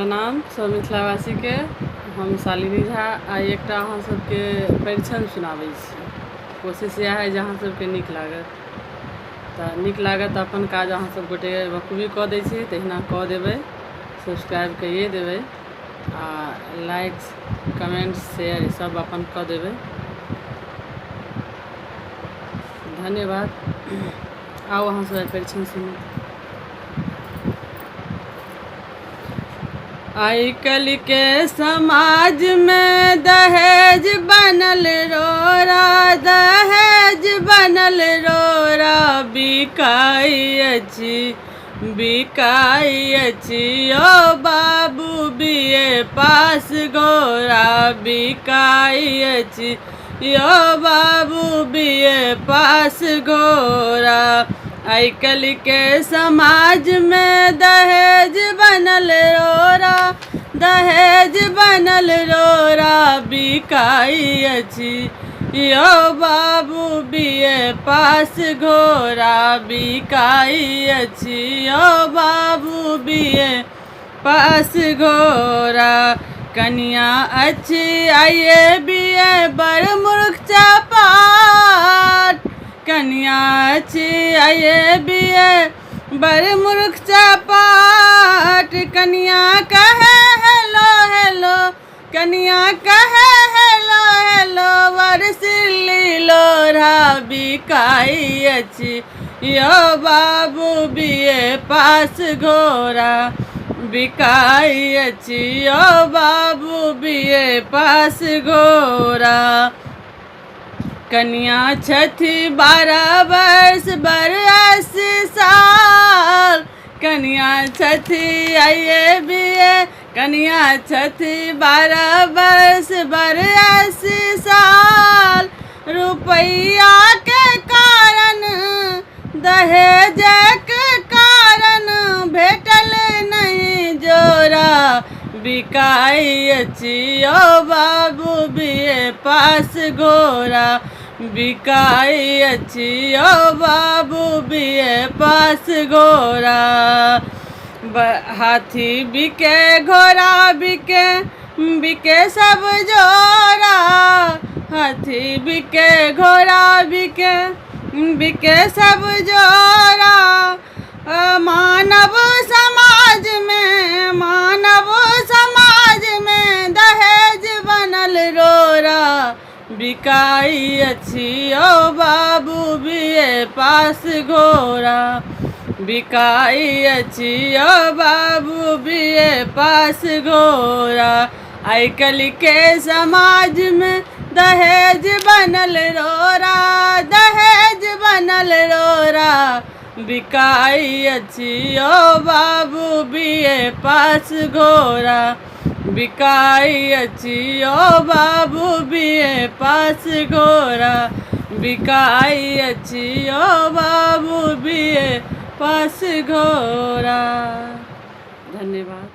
प्रणाम सब मिथिलावासी के। हम शालिनी झा आई एक अहाँ सबके परिछन सुनाबै छी। कोशिश यह है जे अहाँ सबके नीक लागत, तऽ नीक लागत अपन काज अहाँ सब गोटे बखूबी कऽ दै छी, तहिना कऽ देबै, सब्सक्राइब कइए देबै आ लाइक कमेंट शेयर सब अपन कऽ देबै। धन्यवाद। आओ अहाँ सब परिछन सुनू। आई कल के समाज में दहेज बनल रोरा, दहेज बनल रोरा, बिकाई अछि बिकाई अछि ओ बाबू बीए पास गोरा, बिकाई अछि यो बाबू बीए पास गोरा। आई कल के समाज में दहेज बनल रोरा, दहेज बनल रोरा, बिकाई अछि यो बाबू बीए पास घोरा, बिकाई अछि यो बाबू बीए पास घोरा। कनिया अछि आइए बीए बड़ मूर्ख चपाट, कनिया अछि आइए बीए बड़ मूर्ख चपाट। कनिया कहे हेलो हेलो, कनिया कहे हेलो हेलो, वर्षिली लोढ़ा, बिकाई अछि यो बाबू बीए पास घोरा, बिकाई अछि यो बाबू बीए पास घोरा। कनिया छथि 12 वर्ष बड़ 80 साल, कनिया छथि आइए बीए, कनिया छथि 12 वर्ष बड़ 80 साल। रुपैया के कारण दहेज के कारण भेटल नहीं जोरा, बिकाई अछि यो बाबू बीए पास घोरा, बिकाई अछि यो बाबू बीए पास घोरा। हाथी बिके घोड़ा बिके, बिके सब जोरा, हाथी बिके घोड़ा बिके, बिके सब जोरा। मानव समाज में, मानव समाज में दहेज बनल रोरा, बिकाई अछि यो बाबू बीए पास घोरा, बिकाई अछि यो बाबू बीए पास घोरा। आई कल के समाज में दहेज बनल रोरा, दहेज बनल रोरा, बिकाई अछि यो बाबू बीए पास घोरा, बिकाई अछि यो बाबू बीए पास घोरा, बिकाई अछि यो बाबू बीए पास घोरा। धन्यवाद।